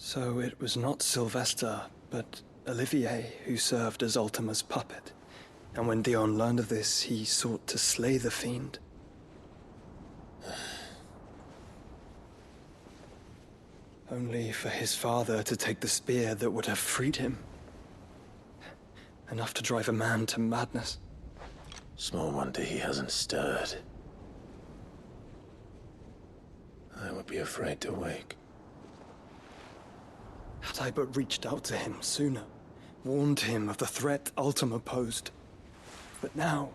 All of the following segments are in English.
So it was not Sylvester, but Olivier who served as Ultima's puppet. And when Dion learned of this, he sought to slay the fiend. Only for his father to take the spear that would have freed him. Enough to drive a man to madness. Small wonder he hasn't stirred. I would be afraid to wake. Had I but reached out to him sooner, warned him of the threat Ultima posed. But now,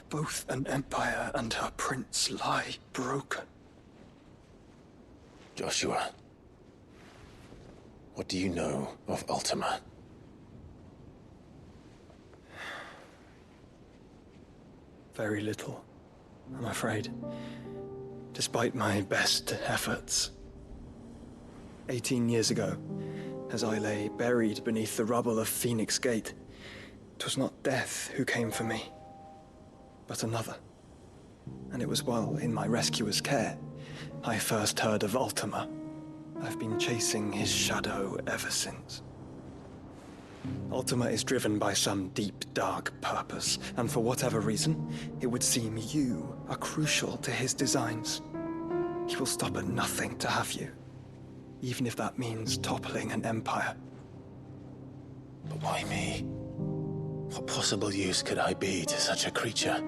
both an empire and her prince lie broken. Joshua, what do you know of Ultima? Very little, I'm afraid. Despite my best efforts. 18 years ago, as I lay buried beneath the rubble of Phoenix Gate, 'twas not death who came for me, but another. And it was while in my rescuer's care, I first heard of Ultima. I've been chasing his shadow ever since. Ultima is driven by some deep, dark purpose, and for whatever reason, it would seem you are crucial to his designs. He will stop at nothing to have you, even if that means toppling an empire. But why me? What possible use could I be to such a creature?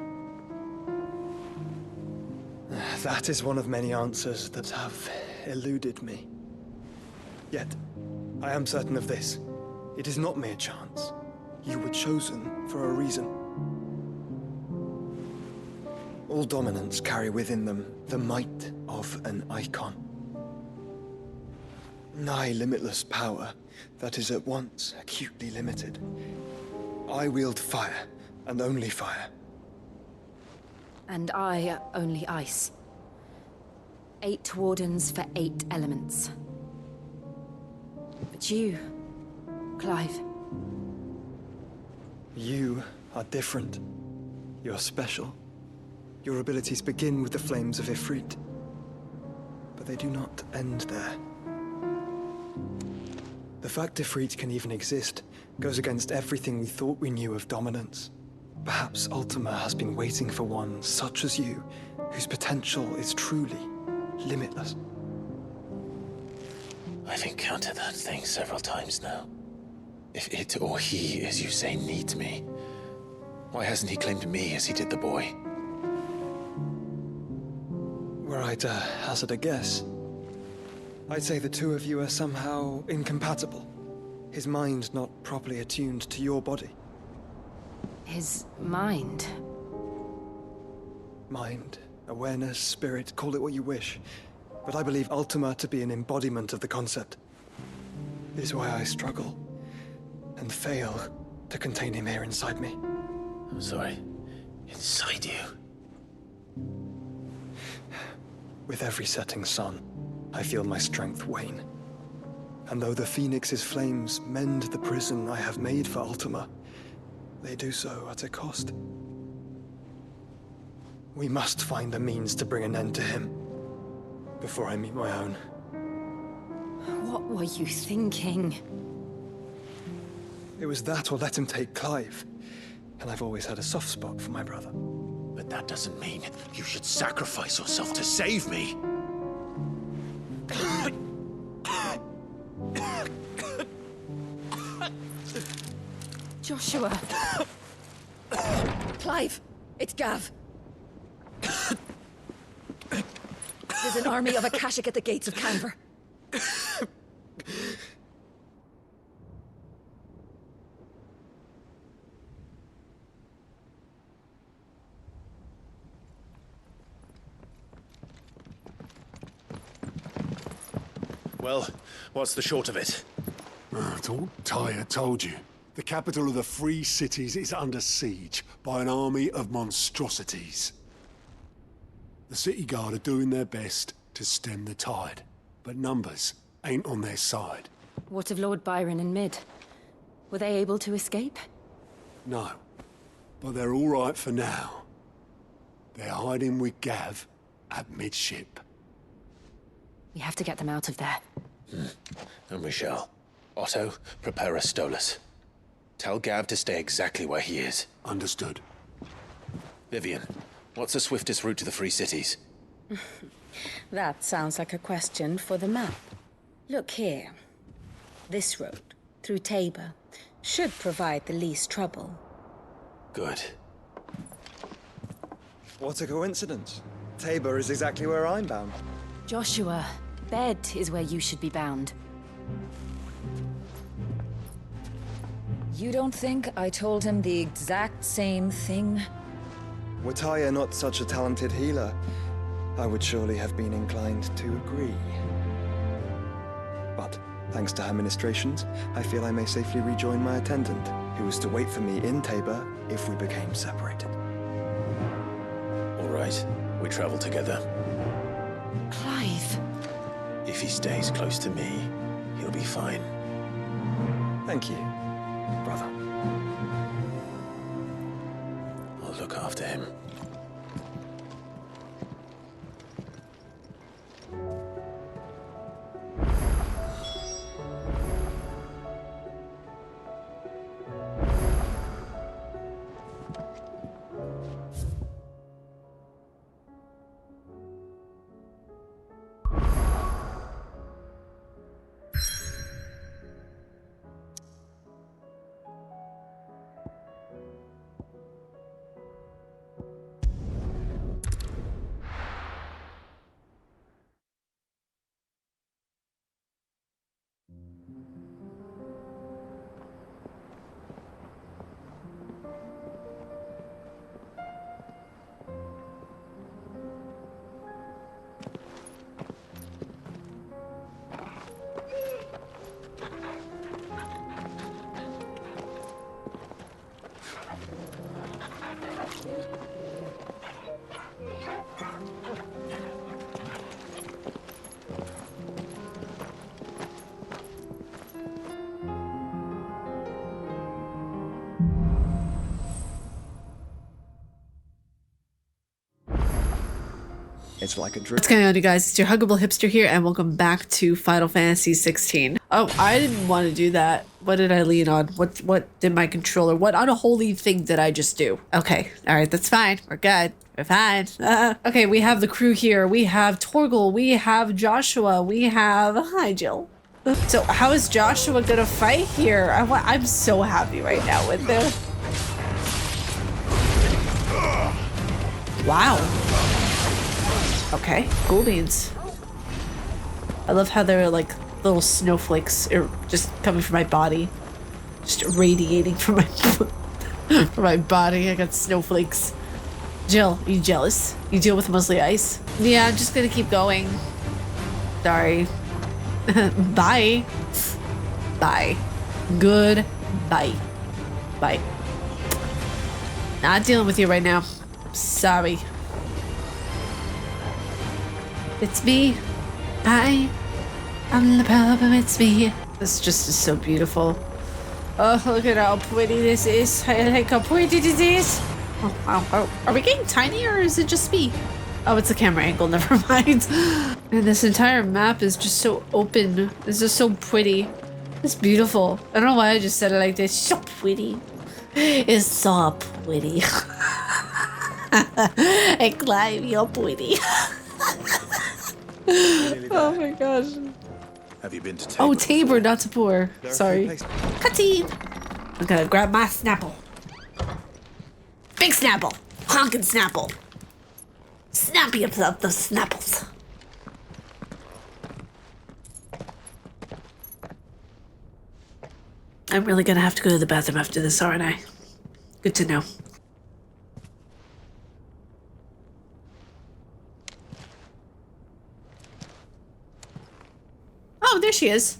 That is one of many answers that have eluded me. Yet, I am certain of this. It is not mere chance. You were chosen for a reason. All dominants carry within them the might of an icon. Nigh limitless power that is at once acutely limited. I wield fire, and only fire. And I only ice. 8 wardens for 8 elements. But you, Clive. You are different. You're special. Your abilities begin with the flames of Ifrit. But they do not end there. The fact Ifrit can even exist goes against everything we thought we knew of dominance. Perhaps Ultima has been waiting for one such as you, whose potential is truly limitless. I've encountered that thing several times now. If it or he, as you say, needs me, why hasn't he claimed me as he did the boy? Were I to hazard a guess, I'd say the two of you are somehow incompatible. His mind not properly attuned to your body. His mind? Mind, awareness, spirit, call it what you wish. But I believe Ultima to be an embodiment of the concept. It is why I struggle and fail to contain him here inside me. I'm sorry. Inside you? With every setting sun, I feel my strength wane. And though the Phoenix's flames mend the prison I have made for Ultima, they do so at a cost. We must find a means to bring an end to him before I meet my own. What were you thinking? It was that or let him take Clive. And I've always had a soft spot for my brother. But that doesn't mean you should sacrifice yourself to save me. Joshua. Clive, it's Gav. There's an army of Akashic at the gates of Canver. Well, what's the short of it? Thought Tyre told you. The capital of the Free Cities is under siege by an army of monstrosities. The city guard are doing their best to stem the tide, but numbers ain't on their side. What of Lord Byron and Mid? Were they able to escape? No, but they're all right for now. They're hiding with Gav at midship. We have to get them out of there. And we shall. Otto, prepare a Stolas. Tell Gav to stay exactly where he is. Understood. Vivian, what's the swiftest route to the Free Cities? That sounds like a question for the map. Look here. This road, through Tabor, should provide the least trouble. Good. What a coincidence. Tabor is exactly where I'm bound. Joshua, bed is where you should be bound. You don't think I told him the exact same thing? Were Tyre not such a talented healer, I would surely have been inclined to agree. But, thanks to her ministrations, I feel I may safely rejoin my attendant, who was to wait for me in Tabor if we became separated. All right, we travel together. Clive. If he stays close to me, he'll be fine. Thank you, brother. I'll look after him. It's like a drip. What's going on, you guys? It's your huggable hipster here, and welcome back to Final Fantasy 16. Oh, I didn't want to do that. What did I lean on? What did my controller? What unholy thing did I just do? Okay, all right, that's fine. We're good. We're fine. Okay, we have the crew here. We have Torgal. We have Joshua. We have... Hi, Jill. So how is Joshua gonna fight here? I'm so happy right now with this. Wow. Okay, cool beans. I love how they're like little snowflakes are just coming from my body. Just radiating from my from my body. I got snowflakes. Jill, are you jealous? You deal with mostly ice? Yeah, I'm just gonna keep going. Sorry. Bye. Bye. Good. Bye. Bye. Not dealing with you right now. Sorry. It's me. I am the problem. It's me. This just is so beautiful. Oh, look at how pretty this is. I like how pretty this is. Oh, wow. Oh, are we getting tiny or is it just me? Oh, it's a camera angle. Never mind. And this entire map is just so open. It's just so pretty. It's beautiful. I don't know why I just said it like this. So pretty. It's so pretty. And Clive, you're pretty. Oh my gosh. Have you been to Tabor? Oh, Tabor, not Tabor. Sorry. Cutting. I'm gonna grab my Snapple. Big Snapple. Honkin' Snapple. Snappy up the Snapples. I'm really gonna have to go to the bathroom after this, aren't I? Good to know. Oh, there she is.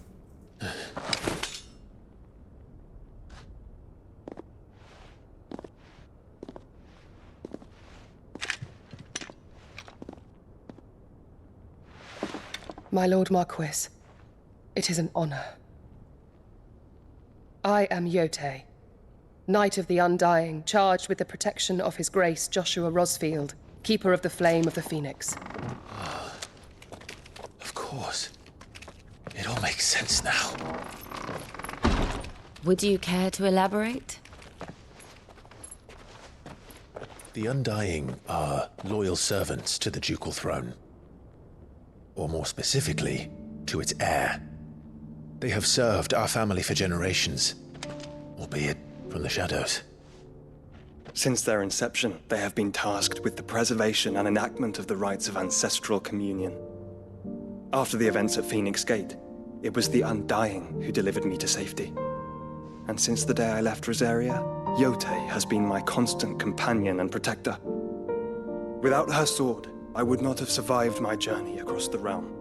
My Lord Marquis, it is an honor. I am Yote, Knight of the Undying, charged with the protection of His Grace Joshua Rosfield, Keeper of the Flame of the Phoenix. Of course. It all makes sense now. Would you care to elaborate? The Undying are loyal servants to the ducal throne. Or more specifically, to its heir. They have served our family for generations, albeit from the shadows. Since their inception, they have been tasked with the preservation and enactment of the rites of ancestral communion. After the events at Phoenix Gate, it was the Undying who delivered me to safety. And since the day I left Rosaria, Yotei has been my constant companion and protector. Without her sword, I would not have survived my journey across the realm.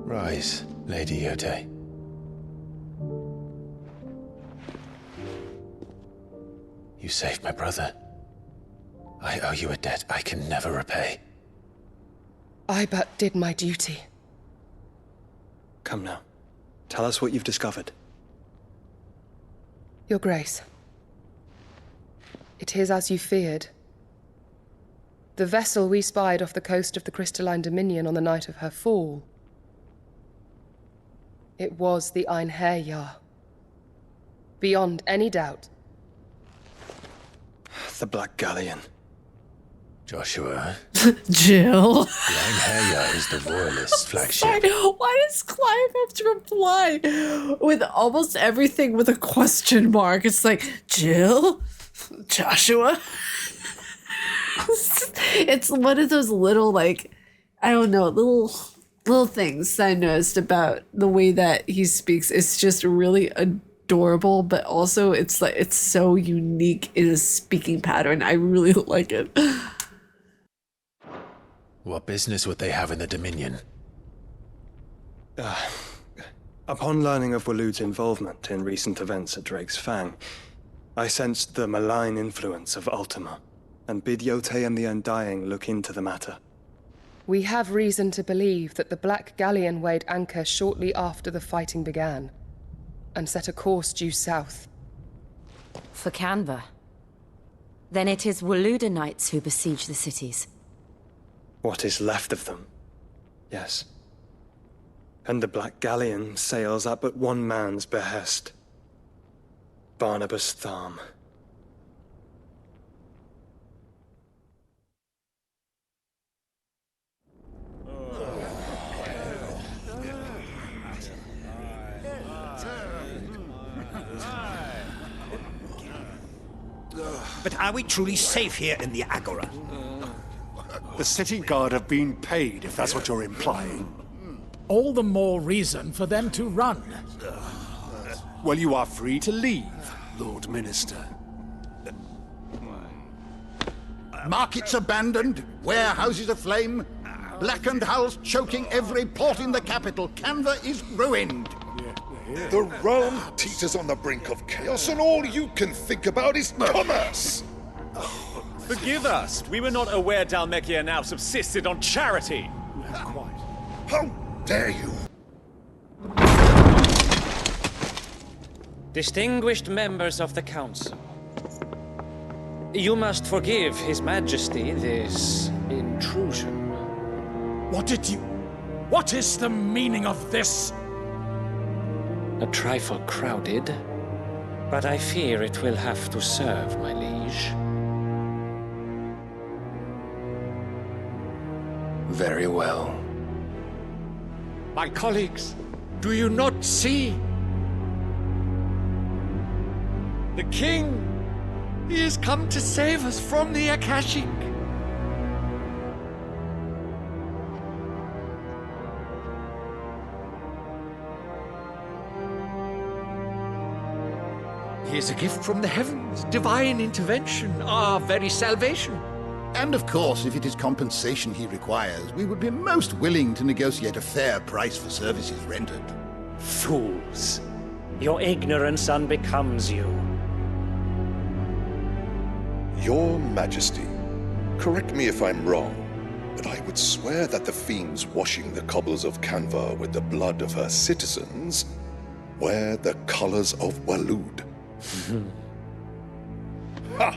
Rise, Lady Yotei. You saved my brother. I owe you a debt I can never repay. I but did my duty. Come now. Tell us what you've discovered. Your Grace. It is as you feared. The vessel we spied off the coast of the Crystalline Dominion on the night of her fall. It was the Einherjar. Beyond any doubt. The Black Galleon. Joshua, Jill. the Einherjar is the royalist flagship. Sorry, why does Clive have to reply with almost everything with a question mark? It's like, Jill? Joshua? It's one of those little, like, I don't know, little things I noticed about the way that he speaks. It's just really adorable, but also it's like, it's so unique in a speaking pattern. I really like it. What business would they have in the Dominion? Upon learning of Waloed's involvement in recent events at Drake's Fang, I sensed the malign influence of Ultima, and bid Yotei and the Undying look into the matter. We have reason to believe that the Black Galleon weighed anchor shortly after the fighting began, and set a course due south. For Canva. Then it is Waloeda Knights who besiege the cities. What is left of them, yes. And the Black Galleon sails up at one man's behest. Barnabas Tharm. But are we truly safe here in the Agora? The city guard have been paid, if that's what you're implying. All the more reason for them to run. Well, you are free to leave, Lord Minister. Markets abandoned, warehouses aflame, blackened hulls choking every port in the capital. Canva is ruined. The realm teeters on the brink of chaos, and all you can think about is commerce! Forgive us. We were not aware Dhalmekia now subsisted on charity. How dare you! Distinguished members of the Council, you must forgive His Majesty this intrusion. What is the meaning of this? A trifle crowded, but I fear it will have to serve, my liege. Very well. My colleagues, do you not see? The king, he has come to save us from the Akashic. He is a gift from the heavens, divine intervention, our very salvation. And of course, if it is compensation he requires, we would be most willing to negotiate a fair price for services rendered. Fools. Your ignorance unbecomes you. Your Majesty, correct me if I'm wrong, but I would swear that the fiends washing the cobbles of Canva with the blood of her citizens wear the colors of Waloed. Ha!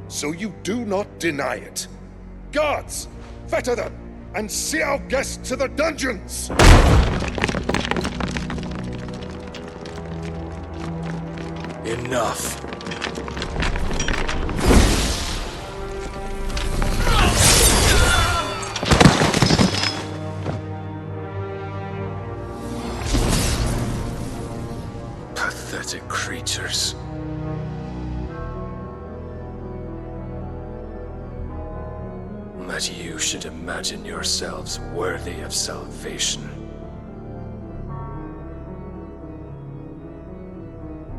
So you do not deny it. Guards, fetter them! and see our guests to the dungeons! Enough. Pathetic creatures. That you should imagine yourselves worthy of salvation.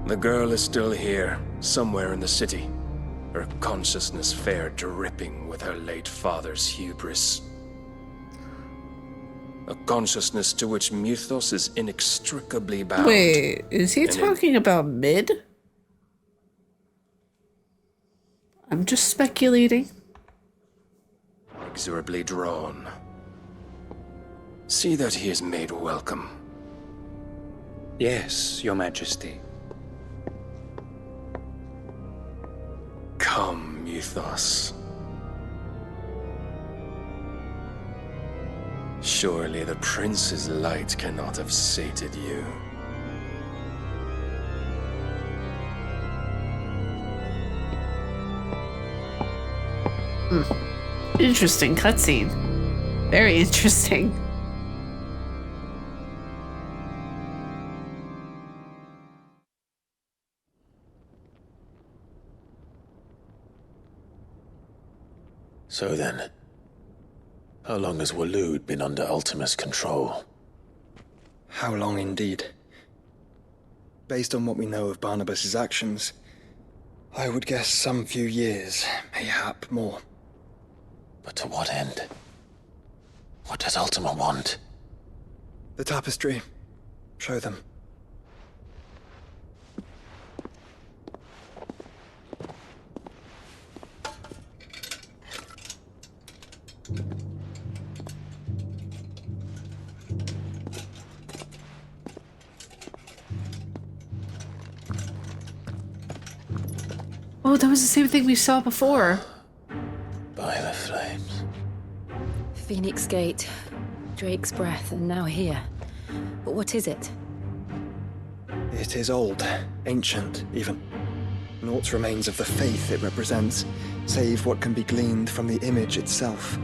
The girl is still here, somewhere in the city. Her consciousness fair dripping with her late father's hubris. A consciousness to which Mythos is inextricably bound. Wait, is he talking about Mid? I'm just speculating. Inexorably drawn. See that he is made welcome. Yes, Your Majesty. Come, Mythos. Surely the prince's light cannot have sated you. Interesting cutscene. Very interesting. So then, how long has Waloed been under Ultima's control? How long indeed? Based on what we know of Barnabas's actions, I would guess some few years, mayhap more. But to what end? What does Ultima want? The tapestry. Show them. Oh, that was the same thing we saw before. By the flames. Phoenix Gate, Drake's Breath, and now here. But what is it? It is old, ancient, even. Naught remains of the faith it represents, save what can be gleaned from the image itself.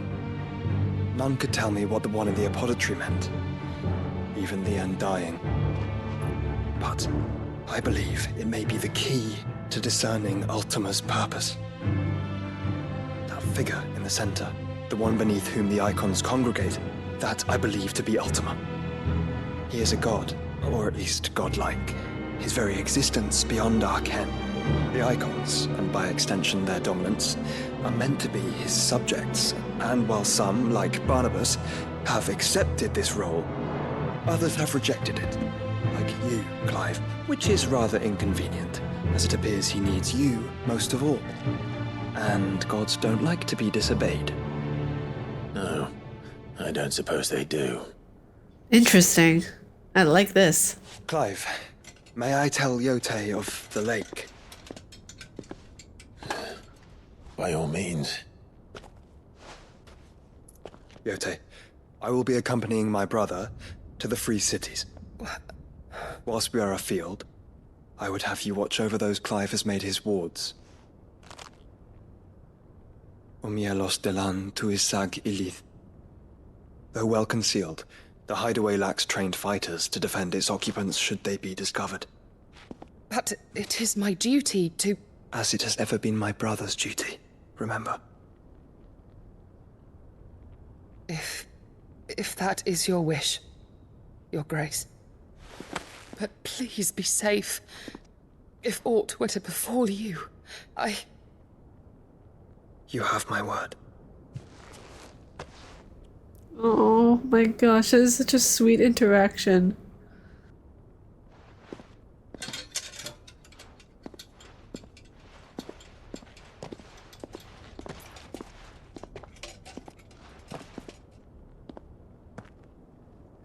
None could tell me what the one in the apothecary meant, even the Undying. But I believe it may be the key to discerning Ultima's purpose. That figure in the center, the one beneath whom the icons congregate, that I believe to be Ultima. He is a god, or at least godlike, his very existence beyond our ken. The icons, and by extension their dominants, are meant to be his subjects, and while some, like Barnabas, have accepted this role, others have rejected it, like you, Clive, which is rather inconvenient, as it appears he needs you most of all. And gods don't like to be disobeyed. No, I don't suppose they do. Interesting. I like this. Clive, may I tell Yote of the lake? By all means. Yote, I will be accompanying my brother to the Free Cities. Whilst we are afield, I would have you watch over those Clive has made his wards. Omielos delan tuisag ilith. Though well concealed, the hideaway lacks trained fighters to defend its occupants should they be discovered. But it is my duty to... As it has ever been my brother's duty, remember. If that is your wish, Your Grace. But please be safe. If aught were to befall you, You have my word. Oh my gosh, that is such a sweet interaction.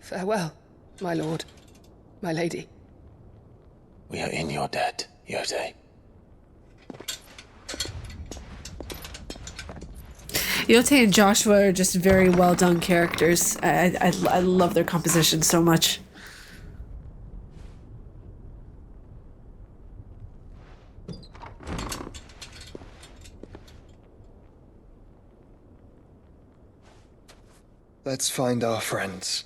Farewell, my lord, my lady. We are in your debt, Yote. Yote and Joshua are just very well done characters. I love their composition so much. Let's find our friends.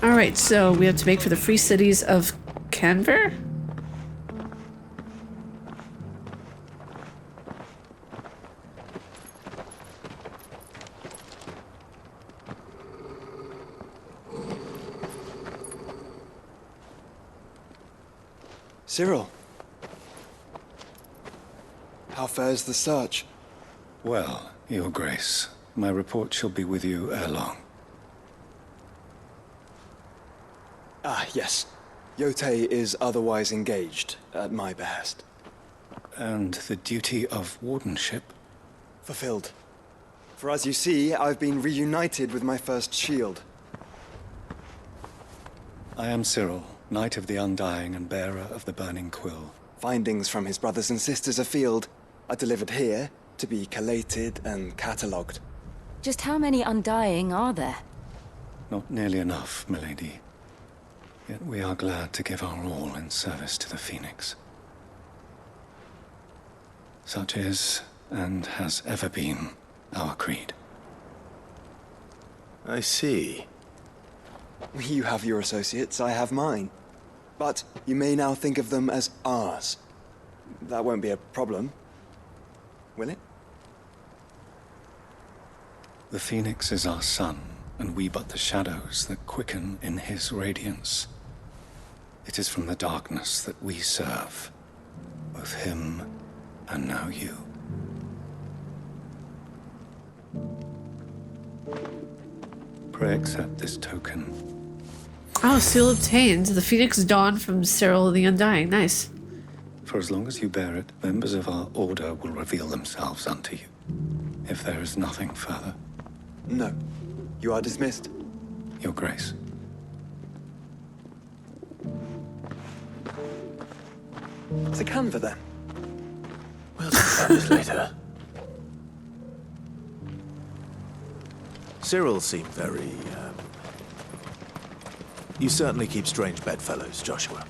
Alright, so we have to make for the free cities of Canver? Cyril. How fares the search? Well, Your Grace, my report shall be with you ere long. Ah, yes. Yote is otherwise engaged, at my behest. And the duty of wardenship? Fulfilled. For as you see, I've been reunited with my first shield. I am Cyril, Knight of the Undying and bearer of the Burning Quill. Findings from his brothers and sisters afield are delivered here to be collated and catalogued. Just how many Undying are there? Not nearly enough, milady. Yet we are glad to give our all in service to the Phoenix. Such is, and has ever been, our creed. I see. You have your associates, I have mine. But you may now think of them as ours. That won't be a problem, will it? The Phoenix is our sun, and we but the shadows that quicken in his radiance. It is from the darkness that we serve, both him and now you. Pray accept this token. Oh, seal obtained. The Phoenix Dawn from Cyril the Undying. Nice. For as long as you bear it, members of our order will reveal themselves unto you. If there is nothing further. No. You are dismissed. Your Grace. To Canva, then. We'll talk about this later. Cyril seemed very, You certainly keep strange bedfellows, Joshua.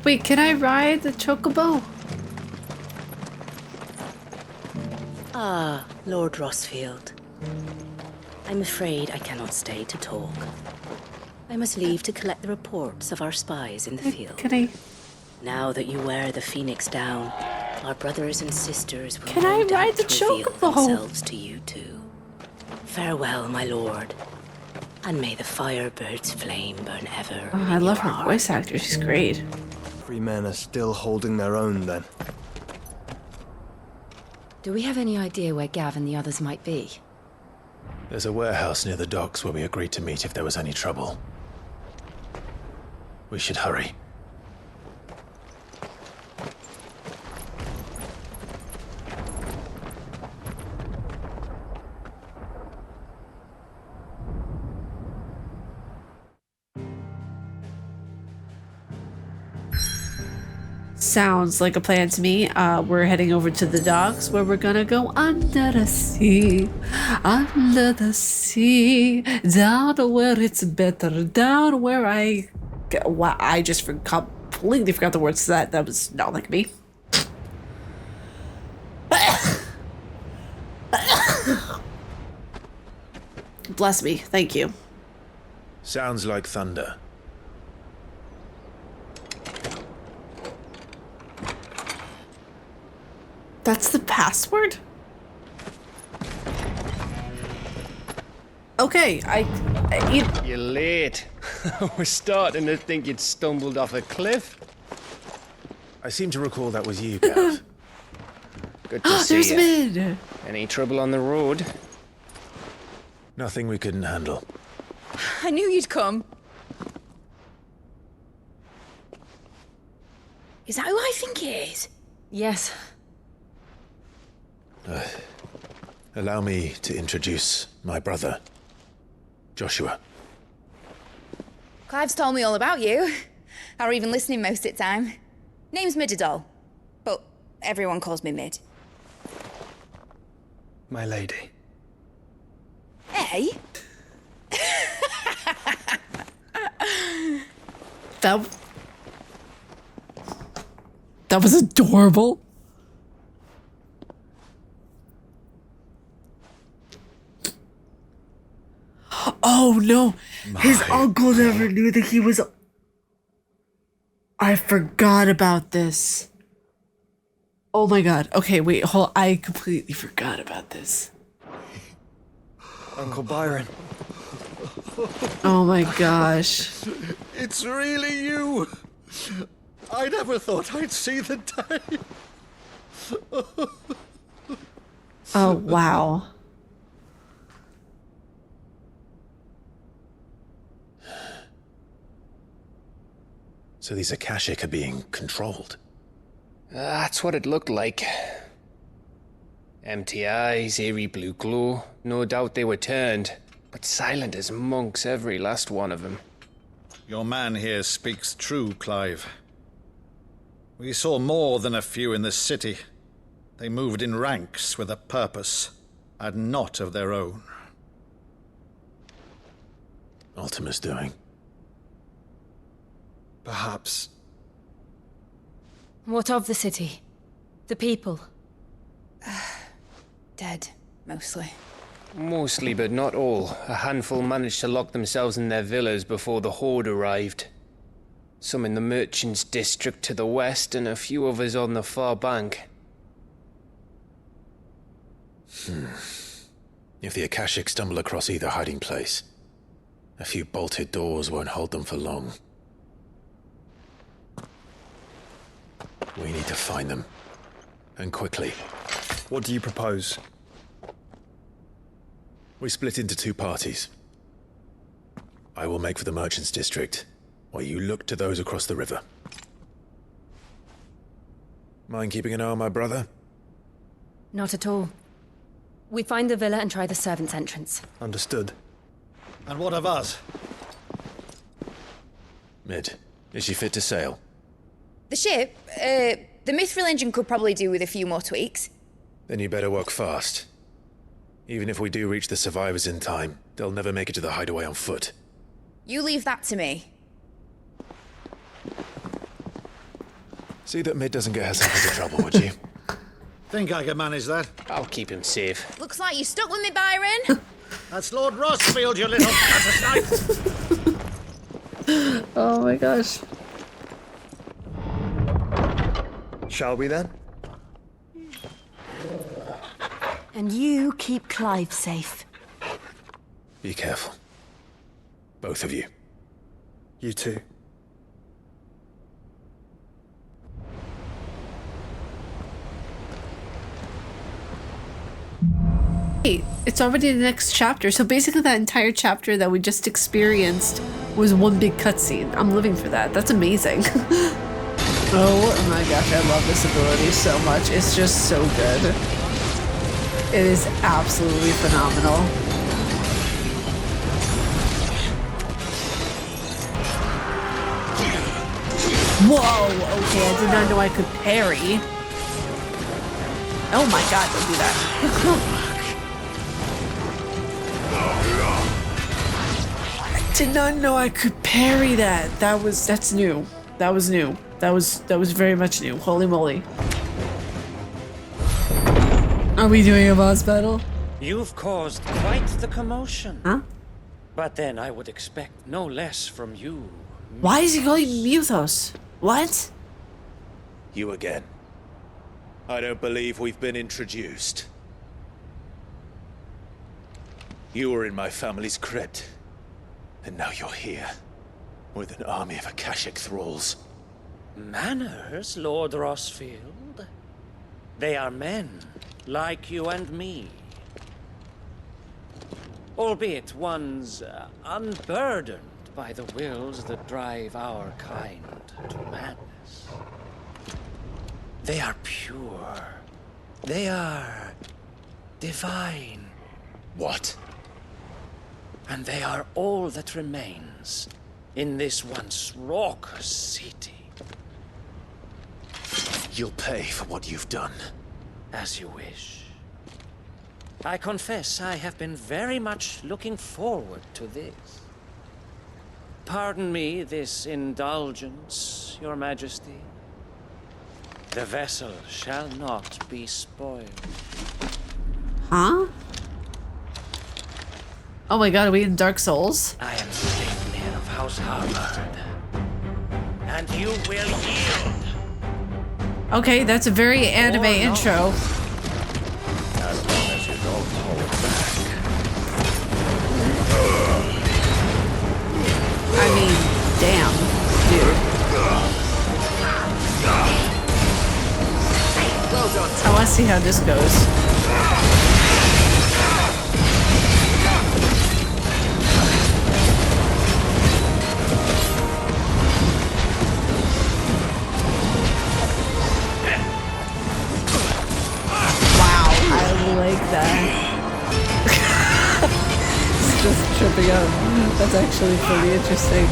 Wait, can I ride the chocobo? Ah, Lord Rossfield. I'm afraid I cannot stay to talk. I must leave to collect the reports of our spies in the field. Can I? Now that you wear the Phoenix down, our brothers and sisters will Can I no ride doubt the reveal chocobo? themselves to you too. Farewell, my lord, and may the firebird's flame burn ever. Oh, I love her voice actor. She's great. Three men are still holding their own, then. Do we have any idea where Gav and the others might be? There's a warehouse near the docks where we agreed to meet if there was any trouble. We should hurry. Sounds like a plan to me. We're heading over to the docks where we're gonna go under the sea, down to where it's better, down where I just completely forgot the words to that. That was not like me. Bless me. Thank you. Sounds like thunder. That's the password? Okay, You're late. We're starting to think you'd stumbled off a cliff. I seem to recall that was you, Gav. Good to see there's you. Mid. Any trouble on the road? Nothing we couldn't handle. I knew you'd come. Is that who I think it is? Yes. Allow me to introduce my brother, Joshua. Clive's told me all about you. Or even listening most of the time. Name's Midadol, but everyone calls me Mid. My lady. Hey? That was adorable. Oh no, his uncle never knew that he was. I forgot about this. Oh my god. Okay, wait, hold. I completely forgot about this. Uncle Byron. Oh my gosh. It's really you. I never thought I'd see the day. Oh wow. So these Akashic are being controlled. That's what it looked like. Empty eyes, eerie blue glow. No doubt they were turned, but silent as monks, every last one of them. Your man here speaks true, Clive. We saw more than a few in this city. They moved in ranks with a purpose, and not of their own. Ultima's doing. Perhaps. What of the city? The people? Dead, mostly. Mostly, but not all. A handful managed to lock themselves in their villas before the Horde arrived. Some in the Merchants' District to the west, and a few others on the far bank. If the Akashic stumble across either hiding place, a few bolted doors won't hold them for long. We need to find them. And quickly. What do you propose? We split into two parties. I will make for the Merchants' District, while you look to those across the river. Mind keeping an eye on my brother? Not at all. We find the villa and try the servants' entrance. Understood. And what of us? Mid, is she fit to sail? The ship, the Mithril engine could probably do with a few more tweaks. Then you better work fast. Even if we do reach the survivors in time, they'll never make it to the hideaway on foot. You leave that to me. See that Mid doesn't get herself into trouble, would you? Think I can manage that? I'll keep him safe. Looks like you stuck with me, Byron. That's Lord Rossfield, you little parasite! Oh my gosh. Shall we then? And you keep Clive safe. Be careful. Both of you. You too. Hey, it's already the next chapter, so basically that entire chapter that we just experienced was one big cutscene. I'm living for that. That's amazing. Oh my gosh, I love this ability so much. It's just so good. It is absolutely phenomenal. Whoa, okay, I did not know I could parry. Oh my god, don't do that. I did not know I could parry that. That's new. That was new. That was very much new. Holy moly. Are we doing a boss battle? You've caused quite the commotion. Huh? But then I would expect no less from you. Why is he calling me Muthos? What? You again. I don't believe we've been introduced. You were in my family's crypt, and now you're here, with an army of Akashic thralls. Manners, Lord Rossfield? They are men, like you and me. Albeit ones unburdened by the wills that drive our kind to madness. They are pure. They are divine. What? And they are all that remains in this once raucous city. You'll pay for what you've done. As you wish. I confess I have been very much looking forward to this. Pardon me this indulgence, Your Majesty. The vessel shall not be spoiled. Huh? Oh my god, are we in Dark Souls? I am Sleipnir of House Harvard. And you will yield. Okay, that's a very anime intro. As long as you don't hold back. I mean, damn, dude. I want to see how this goes. Like that. It's just tripping out. That's actually pretty interesting.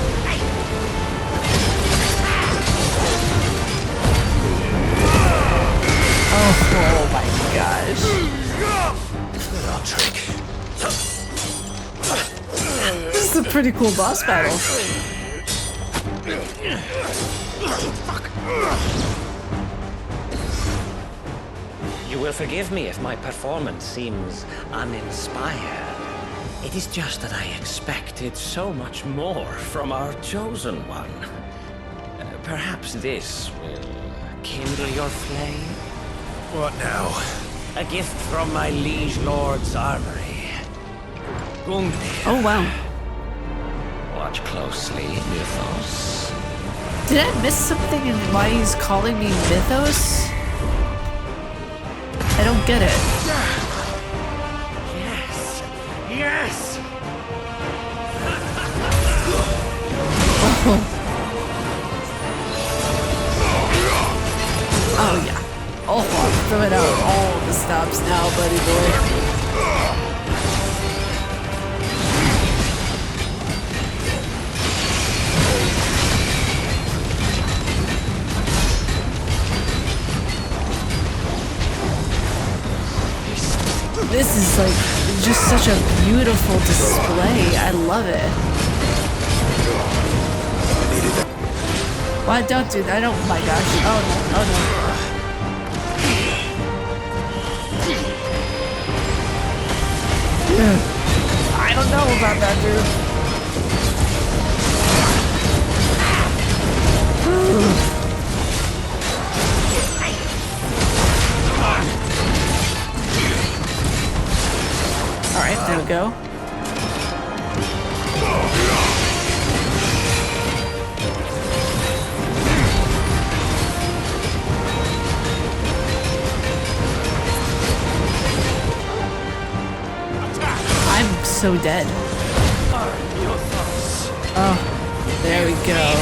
Oh my gosh. This is a pretty cool boss battle. You will forgive me if my performance seems uninspired. It is just that I expected so much more from our chosen one. Perhaps this will kindle your flame? What now? A gift from my liege lord's armory. Gungnir. Oh wow. Watch closely, Mythos. Did I miss something in why he's calling me Mythos? I don't get it. Yes! Yes! Oh yeah. Oh, I'm throwing out all the stops now, buddy boy. This is like just such a beautiful display. I love it. Why don't do that? Oh my gosh. Oh no. Oh no. I don't know about that, dude. Alright, there we go. I'm so dead. Oh, there we go.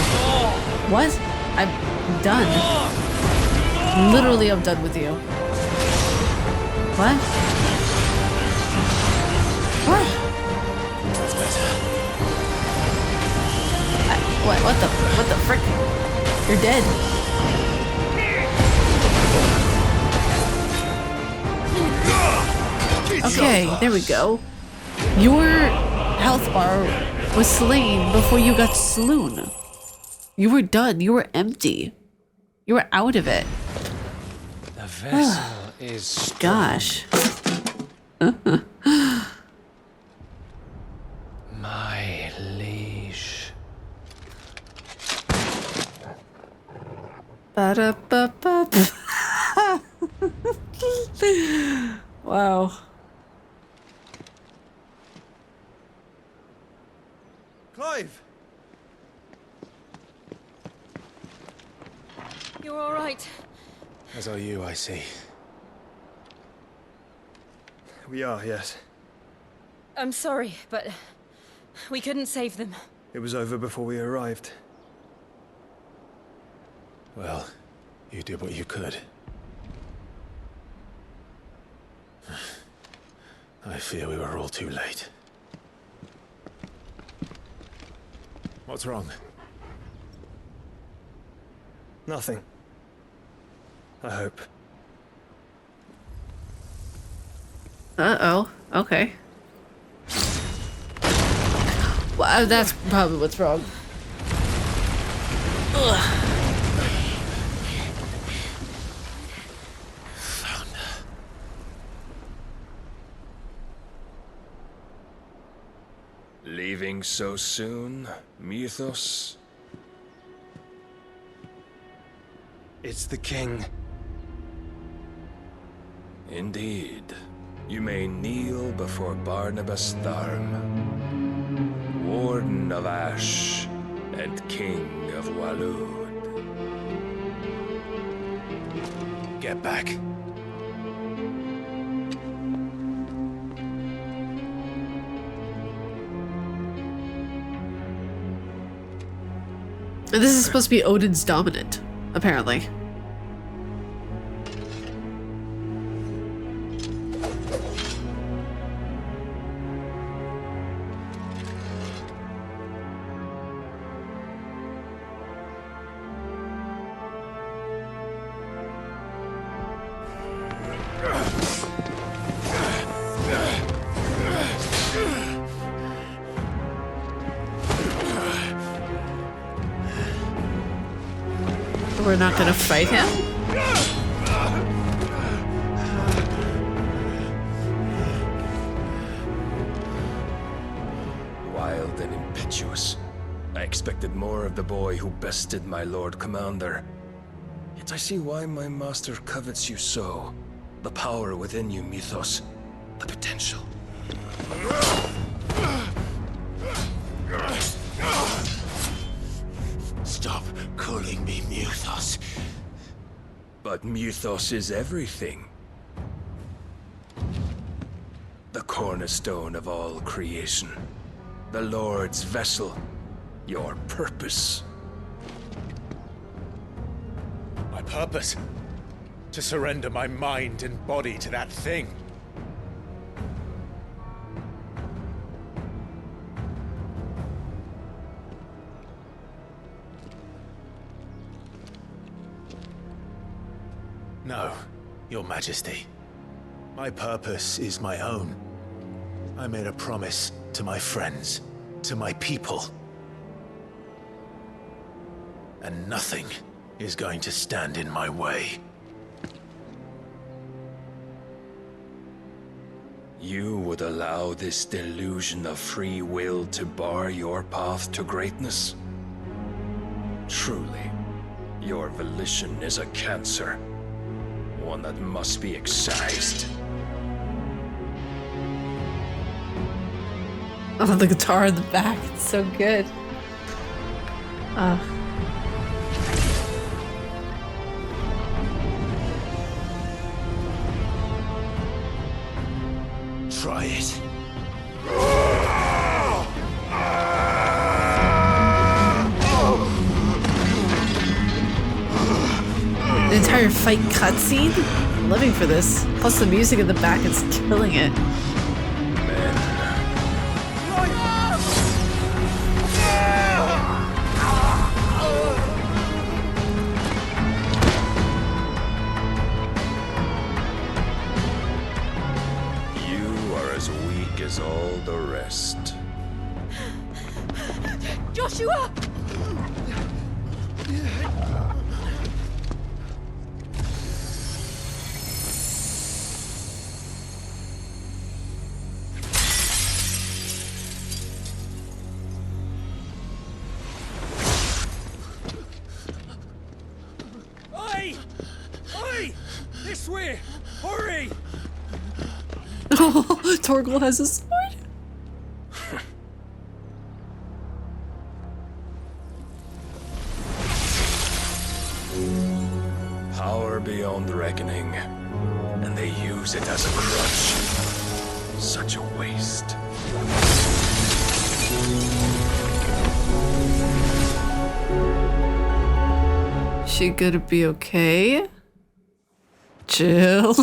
What? I'm done. Literally, I'm done with you. What? What? That's better. What the frick? You're dead. Okay, there we go. Your health bar was slain before you got slewn. You were done. You were empty. You were out of it. The vessel is strong. Gosh. My liege. Ba-da-ba-ba. Wow. Clive! You're all right. As are you, I see. We are, yes. I'm sorry, but we couldn't save them. It was over before we arrived. Well, you did what you could. I fear we were all too late. What's wrong? Nothing. I hope. Uh-oh. Okay. Well, that's probably what's wrong. Ugh. Leaving so soon, Mythos? It's the king. Indeed. You may kneel before Barnabas Tharm, Warden of Ash and King of Walud. Get back. This is supposed to be Odin's dominant, apparently. We're not gonna fight him? Wild and impetuous. I expected more of the boy who bested my Lord Commander. Yet I see why my master covets you so. The power within you, Mythos. The potential. Stop calling me Mythos. But Mythos is everything. The cornerstone of all creation. The Lord's vessel. Your purpose. My purpose? To surrender my mind and body to that thing. No, Your Majesty. My purpose is my own. I made a promise to my friends, to my people. And nothing is going to stand in my way. You would allow this delusion of free will to bar your path to greatness? Truly, your volition is a cancer. One that must be excised. Oh, the guitar in the back, it's so good. Try it. The entire fight cutscene? I'm living for this. Plus the music in the back is killing it. As all the rest. Joshua! Oi! Oi! This way! Hurry! Oh, Torgal has a sword. Power beyond reckoning, and they use it as a crutch. Such a waste. She gonna be okay? Jill.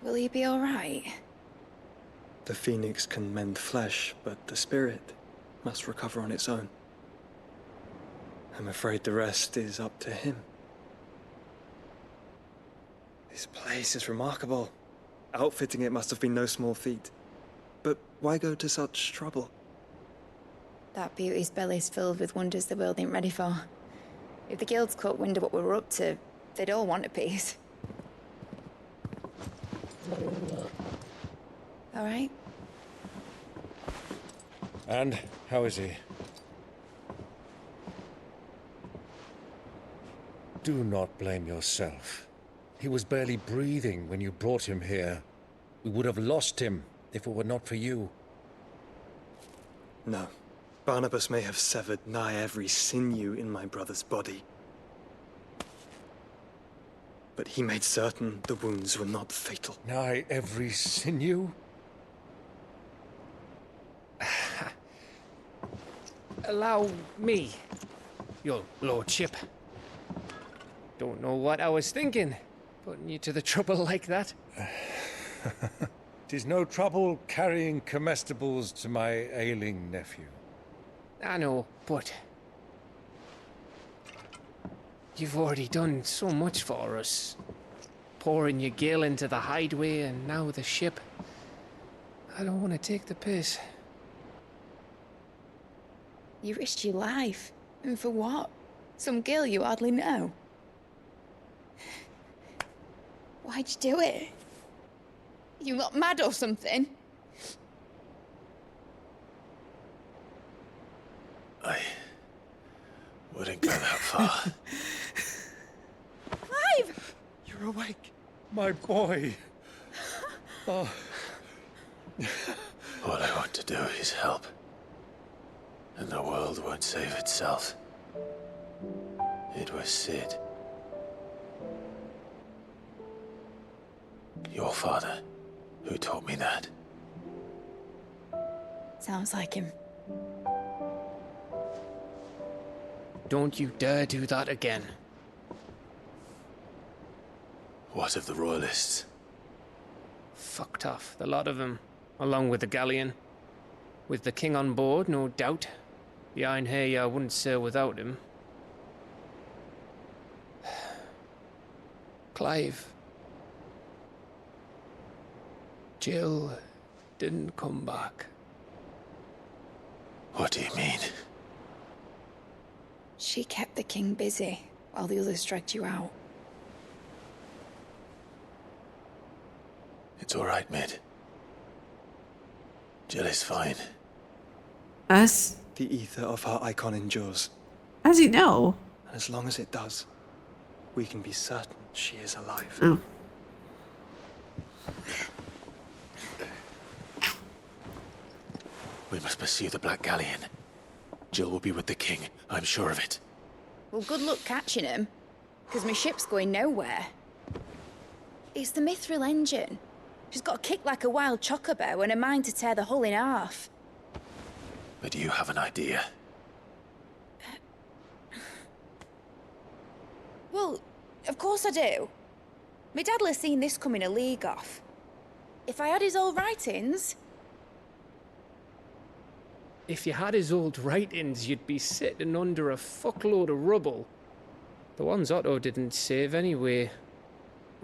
Will he be all right? The phoenix can mend flesh, but the spirit must recover on its own. I'm afraid the rest is up to him. This place is remarkable. Outfitting it must have been no small feat. But why go to such trouble? That beauty's belly's filled with wonders the world ain't ready for. If the guilds caught wind of what we were up to, they'd all want a piece. All right? And how is he? Do not blame yourself. He was barely breathing when you brought him here. We would have lost him if it were not for you. No. Barnabas may have severed nigh every sinew in my brother's body. But he made certain the wounds were not fatal. Nigh every sinew? Allow me, your lordship. Don't know what I was thinking, putting you to the trouble like that. 'Tis no trouble carrying comestibles to my ailing nephew. I know, but you've already done so much for us. Pouring your gil into the hideaway and now the ship. I don't want to take the piss. You risked your life. And for what? Some girl you hardly know. Why'd you do it? You not mad or something? I wouldn't go that far. Clive! You're awake, my boy. Oh. All I want to do is help. And the world won't save itself. It was Sid. Your father, who taught me that. Sounds like him. Don't you dare do that again. What of the royalists? Fucked off, the lot of them, along with the galleon. With the king on board, no doubt. Behind here, I wouldn't sail without him. Clive. Jill didn't come back. What do you mean? She kept the king busy while the others dragged you out. It's all right, Mid. Jill is fine. Us? The ether of her icon endures. How's he know? And as long as it does, we can be certain she is alive. Oh. We must pursue the Black Galleon. Jill will be with the king, I'm sure of it. Well, good luck catching him, because my ship's going nowhere. It's the Mithril engine. She's got a kick like a wild chocobo and a mind to tear the hull in half. But do you have an idea? Well, of course I do. My dad'll have seen this coming a league off. If I had his old writings... If you had his old writings, you'd be sitting under a fuckload of rubble. The ones Otto didn't save anyway.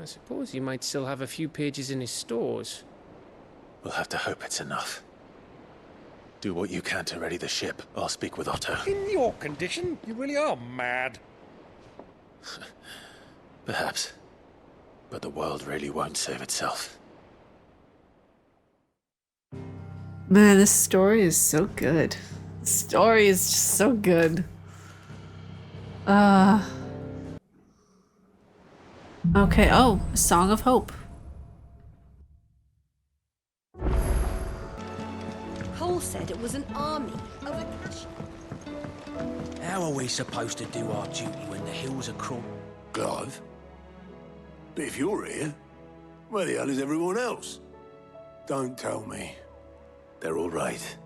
I suppose he might still have a few pages in his stores. We'll have to hope it's enough. Do what you can to ready the ship. I'll speak with Otto. In your condition, you really are mad. Perhaps. But the world really won't save itself. Man, this story is so good. The story is just so good. Okay, oh, a Song of Hope. Cole said it was an army of Akashi. How are we supposed to do our duty when the hills are crawling? Clive? But if you're here, where the hell is everyone else? Don't tell me. They're all right.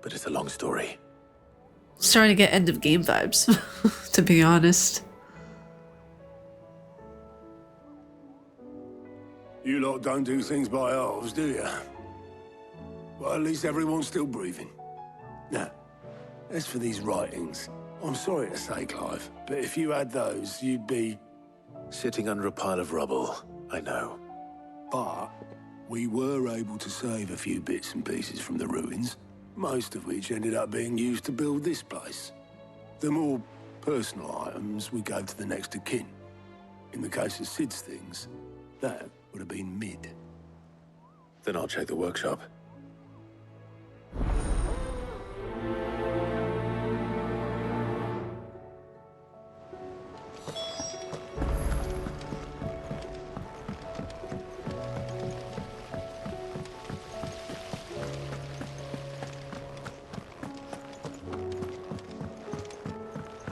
But it's a long story. Starting to get end of game vibes, to be honest. You lot don't do things by halves, do you? Well, at least everyone's still breathing. Now, as for these writings, I'm sorry to say, Clive, but if you had those, you'd be... Sitting under a pile of rubble, I know. But we were able to save a few bits and pieces from the ruins, most of which ended up being used to build this place. The more personal items we gave to the next of kin. In the case of Sid's things, that would have been mid. Then I'll check the workshop.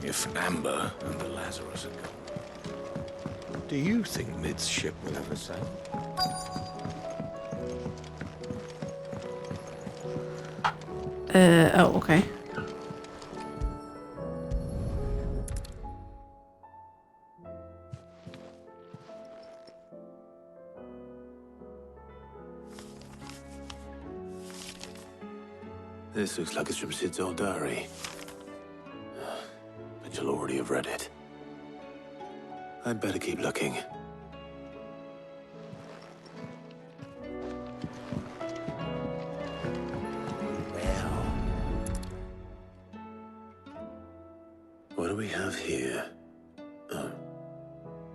If Amber and the Lazarus are gone, do you think Mid's ship will ever sail? Oh, okay. This looks like it's from Sid's old diary. But you'll already have read it. I'd better keep looking. What do we have here? Oh.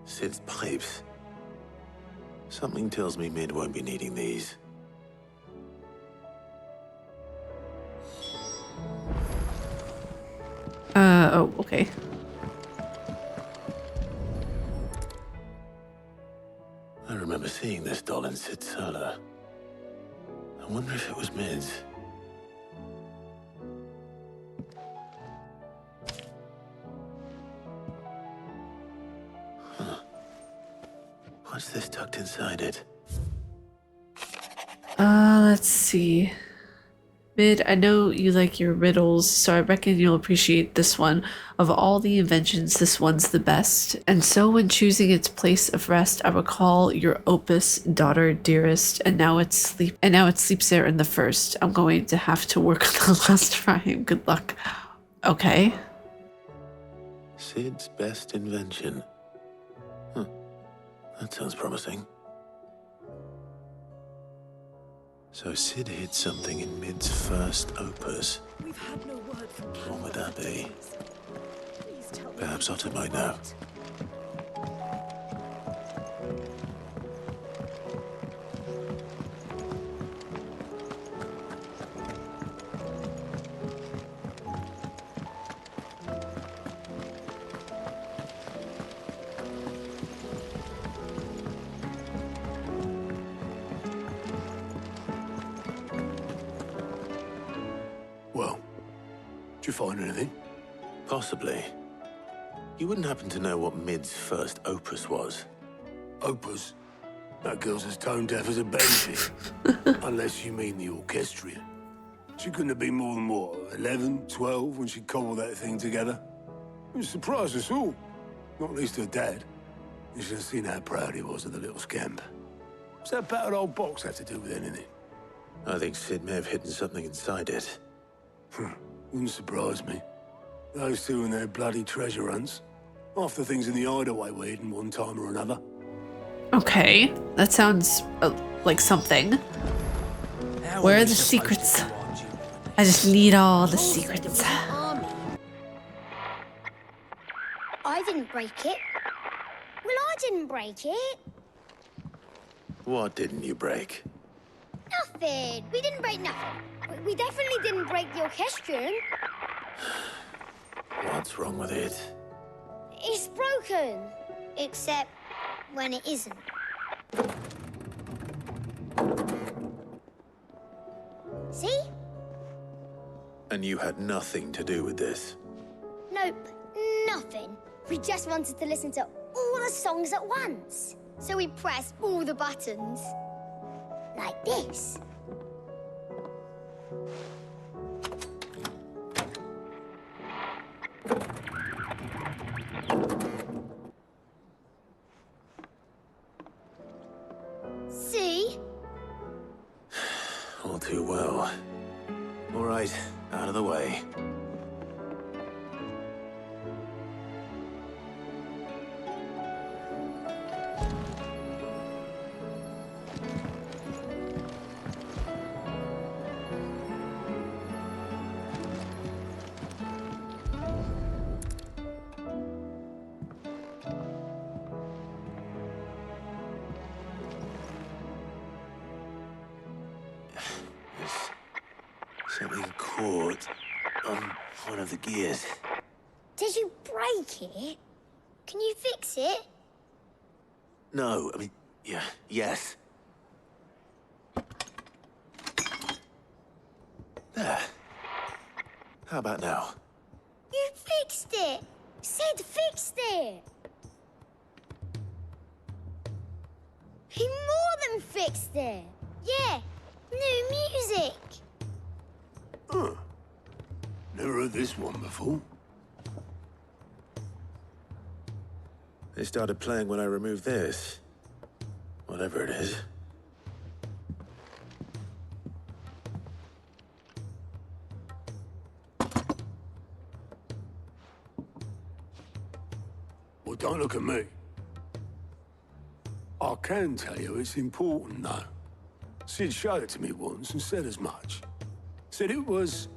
Sid's pipes. Something tells me Mid won't be needing these. Oh, okay. I remember seeing this doll in Sid's cellar. I wonder if it was Mid's. Huh. What's this tucked inside it? Let's see. Mid, I know you like your riddles, so I reckon you'll appreciate this one. Of all the inventions, this one's the best. And so when choosing its place of rest, I recall your opus, daughter dearest, and now it sleeps there in the first. I'm going to have to work on the last rhyme. Good luck. Okay. Sid's best invention. Huh. That sounds promising. So Sid hid something in Mid's first opus. We've had no word from What would that be? Perhaps Otter might know. Well, did you find anything? Possibly. You wouldn't happen to know what Mid's first opus was? Opus? That girl's as tone deaf as a baby. Unless you mean the orchestrion. She couldn't have been more than, what, 11, 12 when she cobbled that thing together? It surprised us all. Not least her dad. You should have seen how proud he was of the little scamp. What's that battered old box have to do with anything? I think Sid may have hidden something inside it. Wouldn't surprise me. Those two and their bloody treasure hunts. Half the things in the hideaway were hidden one time or another. Okay, that sounds like something. Where are the secrets? I just need all the secrets. I didn't break it. Well, I didn't break it. What didn't you break? Nothing. We didn't break nothing. We definitely didn't break the orchestrion. What's wrong with it? It's broken. Except when it isn't. See? And you had nothing to do with this? Nope, nothing. We just wanted to listen to all the songs at once. So we pressed all the buttons. Like this. port on one of the gears. Did you break it? Can you fix it? No, I mean, yeah, yes. There. How about now? You fixed it! Sid fixed it! He more than fixed it! Yeah, new music! Huh. Never heard this one before. They started playing when I removed this. Whatever it is. Well, don't look at me. I can tell you it's important, though. Sid showed it to me once and said as much. Said it was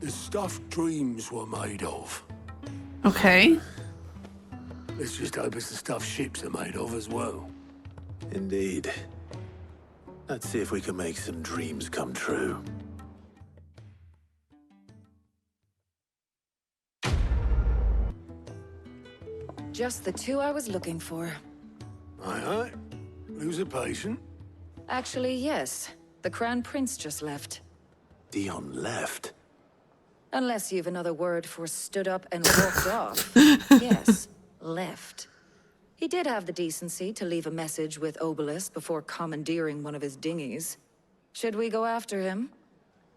the stuff dreams were made of. Okay. Let's just hope it's the stuff ships are made of as well. Indeed. Let's see if we can make some dreams come true. Just the two I was looking for. Aye. Lose a patient? Actually, yes. The Crown Prince just left. Dion left? Unless you've another word for stood up and walked off. Yes, left. He did have the decency to leave a message with Obelisk before commandeering one of his dinghies. Should we go after him?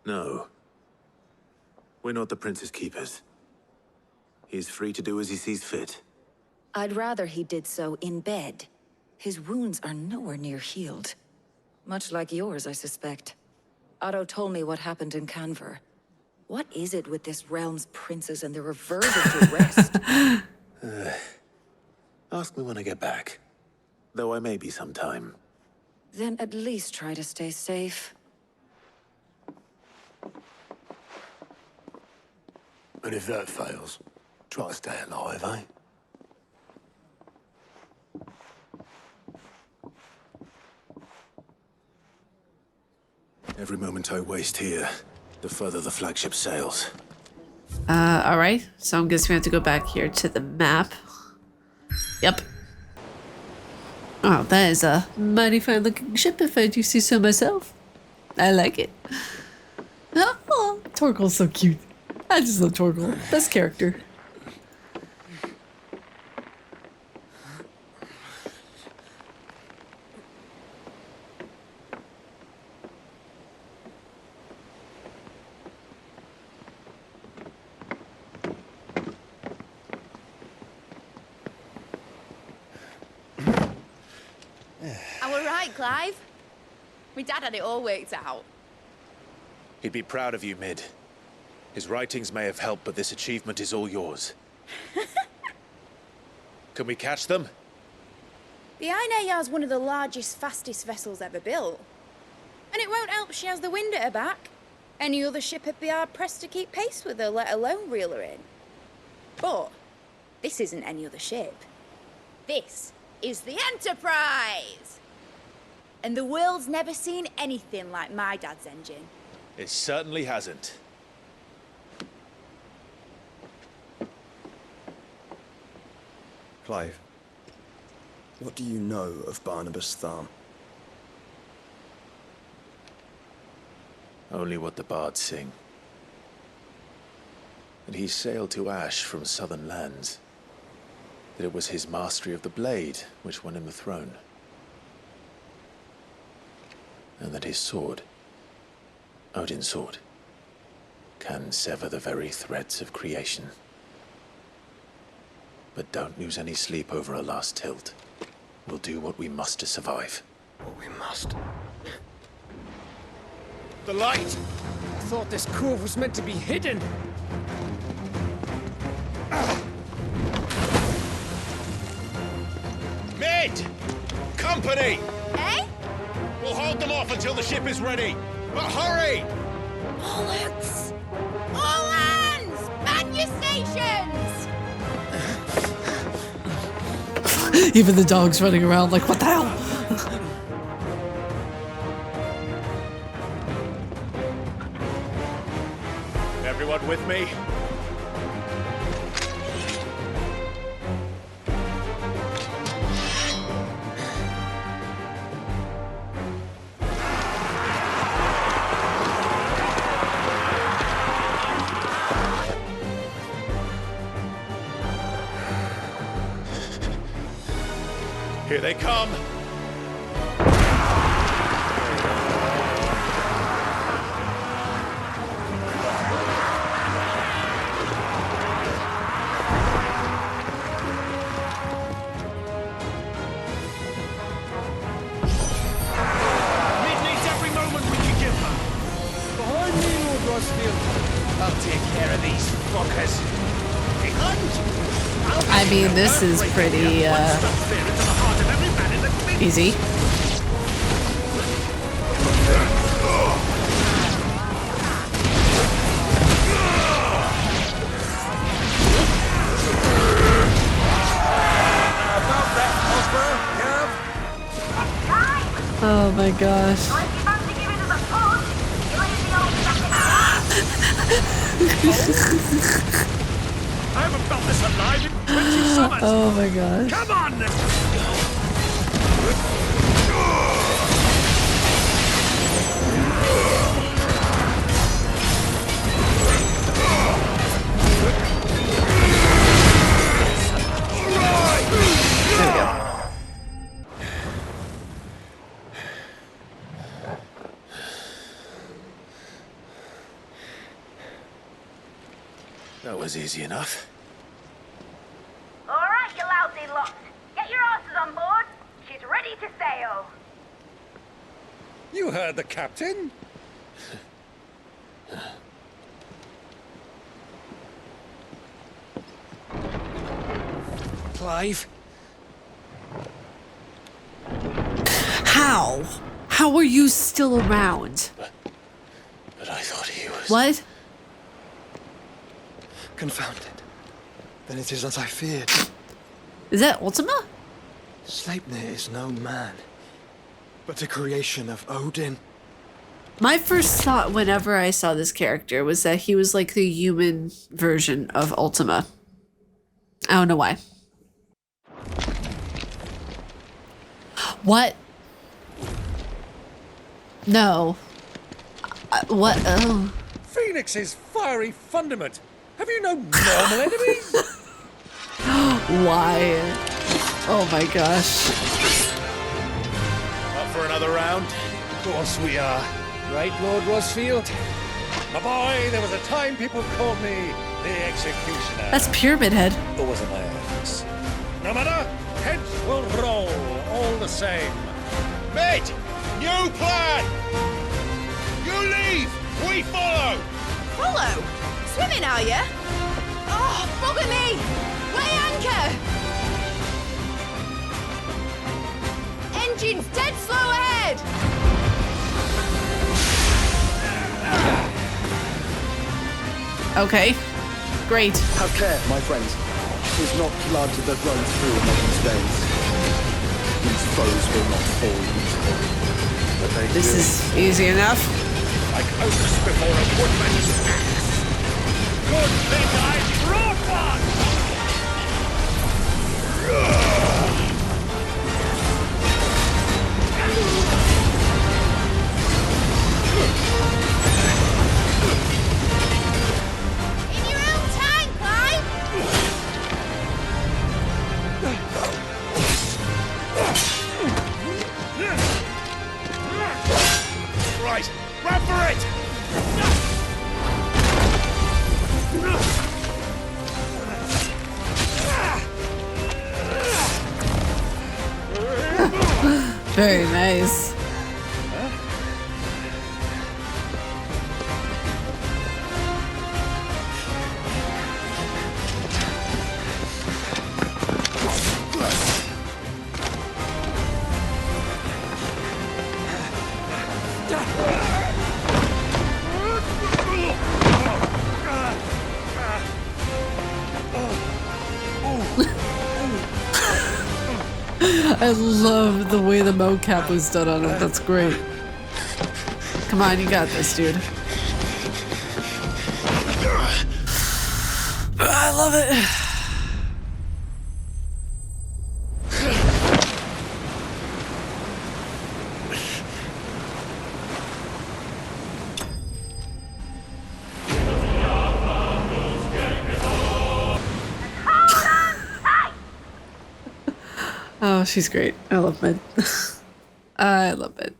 No. We're not the Prince's keepers. He's free to do as he sees fit. I'd rather he did so in bed. His wounds are nowhere near healed. Much like yours, I suspect. Otto told me what happened in Canver. What is it with this realm's princes and their aversion to rest? Ask me when I get back. Though I may be sometime. Then at least try to stay safe. And if that fails, try to stay alive, eh? Every moment I waste here, the further the flagship sails. Alright. So I'm guessing we have to go back here to the map. Yep. Oh, that is a mighty fine looking ship if I do see so myself. I like it. Oh, Torgal's so cute. I just love Torgal. Best character. Clive? My dad had it all worked out. He'd be proud of you, Mid. His writings may have helped, but this achievement is all yours. Can we catch them? The Ainayar's one of the largest, fastest vessels ever built. And it won't help she has the wind at her back. Any other ship would be hard-pressed to keep pace with her, let alone reel her in. But this isn't any other ship. This is the Enterprise! And the world's never seen anything like my dad's engine. It certainly hasn't. Clive, what do you know of Barnabas Tharm? Only what the bards sing. And he sailed to Ash from southern lands. That it was his mastery of the blade which won him the throne. And that his sword, Odin's sword, can sever the very threads of creation. But don't lose any sleep over a last tilt. We'll do what we must to survive. What we must. The light! I thought this cove was meant to be hidden. Mid! Company! Eh? We'll hold them off until the ship is ready. But hurry! Bollocks! All hands! Man your stations! Even the dog's running around like, what the hell? me. Here they come. Mid needs every moment we can give her. Behind me, Lord Rosfield. I'll take care of these fuckers. I mean, this is pretty, easy. Oh my gosh. I haven't felt this alive in 20 summers. Oh my gosh. Come on! There we go. That was easy enough. All right, you lousy lot. Get your asses on board. She's ready to sail. You heard the captain. Clive? How? How are you still around? But I thought he was... What? Confounded. Then it is as I feared. Is that Ultima? Sleipnir is no man, but a creation of Odin. My first thought whenever I saw this character was that he was like the human version of Ultima. I don't know why. What? No. What? Oh. Phoenix's fiery fundament. Have you no normal enemies? Why? Oh my gosh. Up for another round? Of course we are. Right, Lord Rosfield? My boy, there was a time people called me the Executioner. That's Pyramid Head. Or was it my eyes? No matter, heads will roll, all the same. Mate! New plan! You leave! We follow! Follow? Swimming, are you? Oh, bugger me! Weigh anchor! Engine's dead slow ahead! Okay. Great. Have care, my friends. 'Tis not blood that runs through American's veins. These foes will not fall easily. But they This will. is easy enough. Like oaks before a woodman's axe. Good thing I brought one! In your own time, Clive! Right, run for it! Very nice. I love the way the mocap was done on it. That's great. Come on, you got this, dude. love it. Oh, she's great. I love Mid. I love Mid.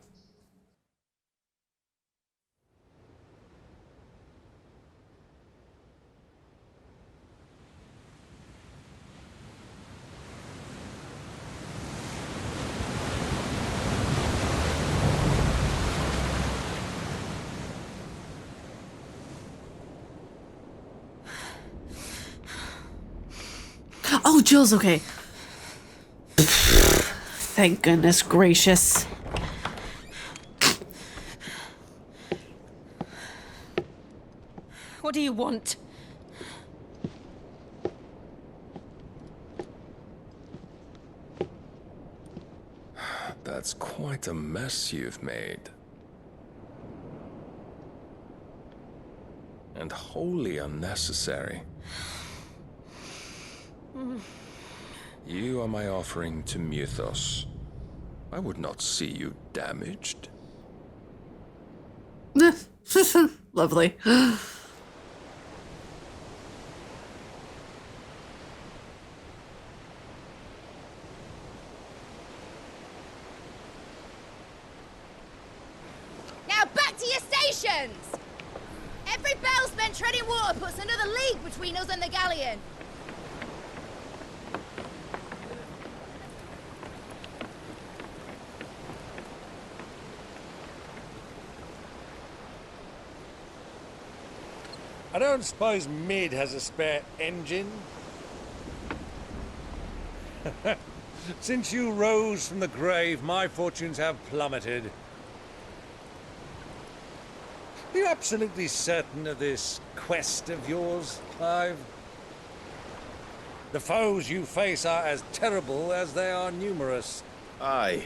Oh, Jill's okay. Thank goodness gracious. What do you want? That's quite a mess you've made. And wholly unnecessary. You are my offering to Mythos. I would not see you damaged. Lovely. Now back to your stations! Every bell spent treading water puts another league between us and the galleon. I don't suppose Mid has a spare engine? Since you rose from the grave, my fortunes have plummeted. Are you absolutely certain of this quest of yours, Clive? The foes you face are as terrible as they are numerous. Aye.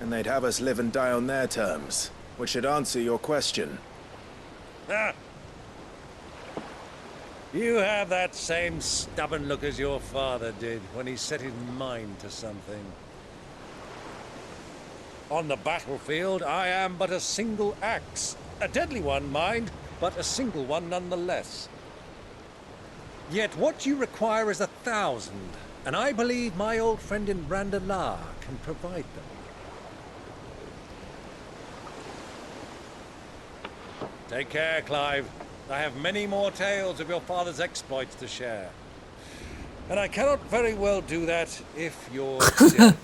And they'd have us live and die on their terms, which should answer your question. Ah! You have that same stubborn look as your father did when he set his mind to something. On the battlefield, I am but a single axe. A deadly one, mind, but a single one nonetheless. Yet what you require is 1,000, and I believe my old friend in Randalar can provide them. Take care, Clive. I have many more tales of your father's exploits to share. And I cannot very well do that if you're dead.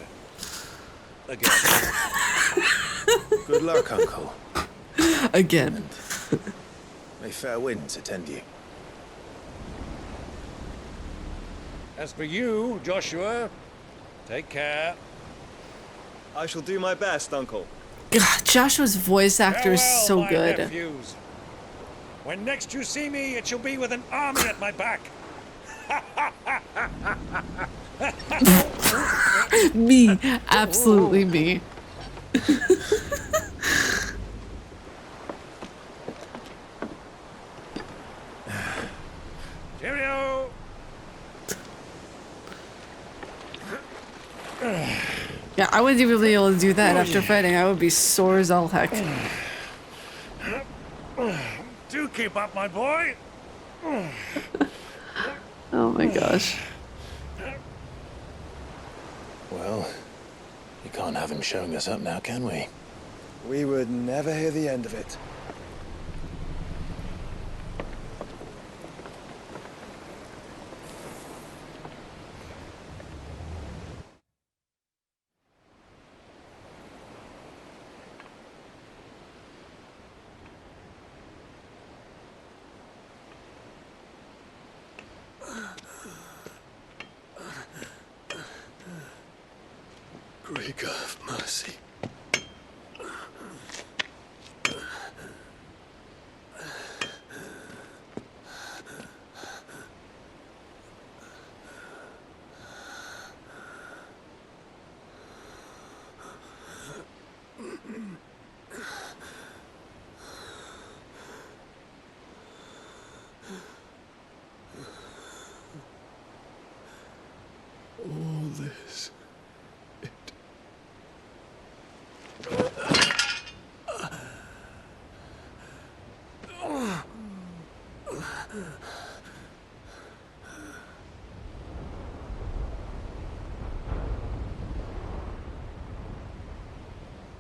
Again. Good luck, Uncle. Again. May fair winds attend you. As for you, Joshua, take care. I shall do my best, Uncle. God, Joshua's voice actor is so my good. Nephews. When next you see me, it shall be with an army at my back. Me. Absolutely me. Cheerio! Yeah, I wouldn't even be able to do that after fighting. I would be sore as all heck. Do keep up, my boy. Oh my gosh. Well, you can't have him showing us up now, can we? We would never hear the end of it. Great God of mercy. all this.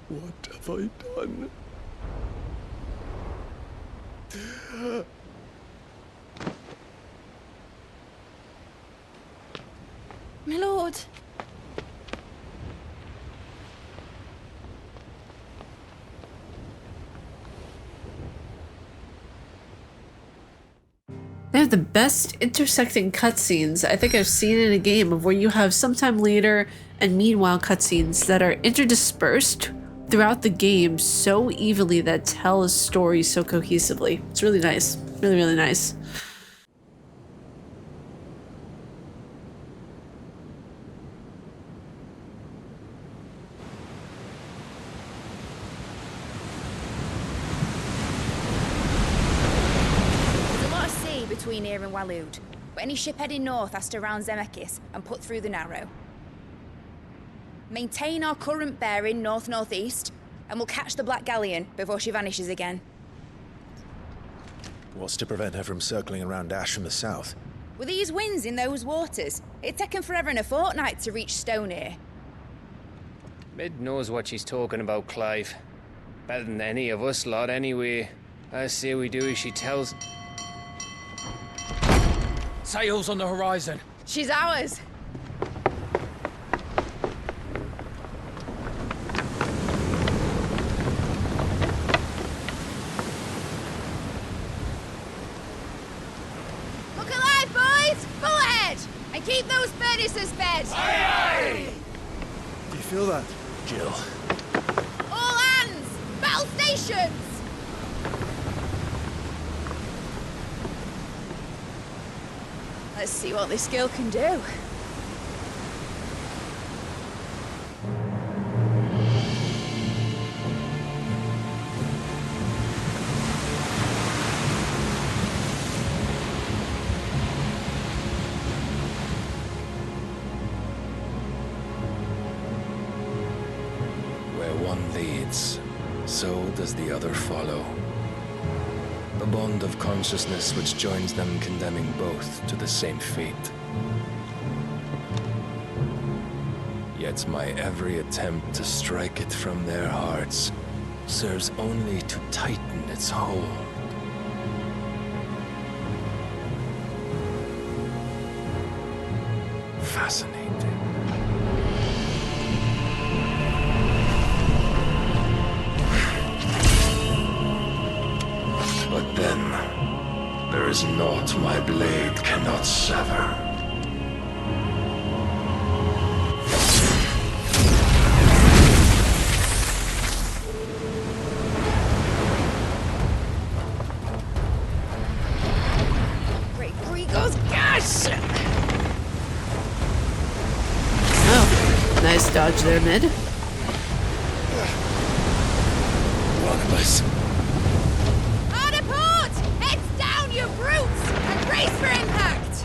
What have I done? My lord. They have the best intersecting cutscenes I think I've seen in a game, of where you have sometime later and meanwhile cutscenes that are interdispersed throughout the game so evenly that tell a story so cohesively. It's really nice. Really, really nice. There's a lot of sea between here and Waloed, but any ship heading north has to round Zemeckis and put through the Narrow. Maintain our current bearing north-northeast, and we'll catch the Black Galleon before she vanishes again. What's to prevent her from circling around Ash from the south? With these winds in those waters, it'd taken forever and a fortnight to reach Stonehere. Mid knows what she's talking about, Clive. Better than any of us lot, anyway. I say we do as she tells. Sails on the horizon. She's ours. Look alive, boys! Full ahead! And keep those furnaces fed! Aye, aye! Do you feel that, Jill? All hands! Battle stations! Let's see what this girl can do. Where one leads, so does the other follow. The bond of consciousness which joins them, condemning both to the same fate. Yet my every attempt to strike it from their hearts serves only to tighten its hold. Fascinating. But then, there is naught my blade cannot sever. Great Grigos, gosh! Oh, nice dodge there, Mid. One of us. Hard a port! Heads down, you brutes! And brace for impact!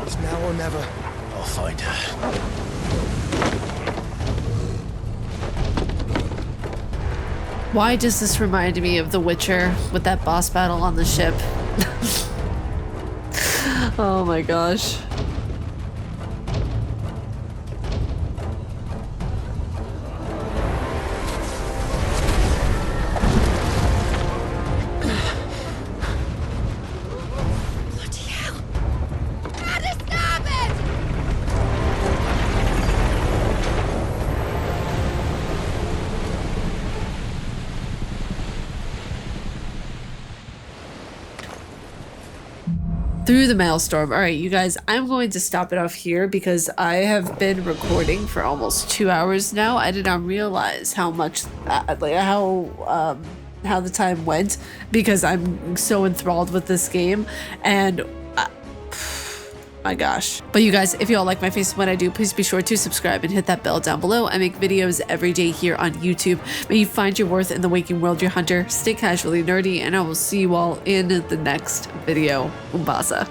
It's now or never. I'll find her. Why does this remind me of The Witcher with that boss battle on the ship? Oh my gosh. Bloody hell! At a starboard! through the maelstrom. All right, you guys, I'm going to stop it off here because I have been recording for almost 2 hours now. I did not realize how much, how the time went because I'm so enthralled with this game, and my gosh. But you guys, if you all like my face and what I do, please be sure to subscribe and hit that bell down below. I make videos every day here on YouTube. May you find your worth in the waking world, your hunter. Stay casually nerdy, and I will see you all in the next video. Umbasa.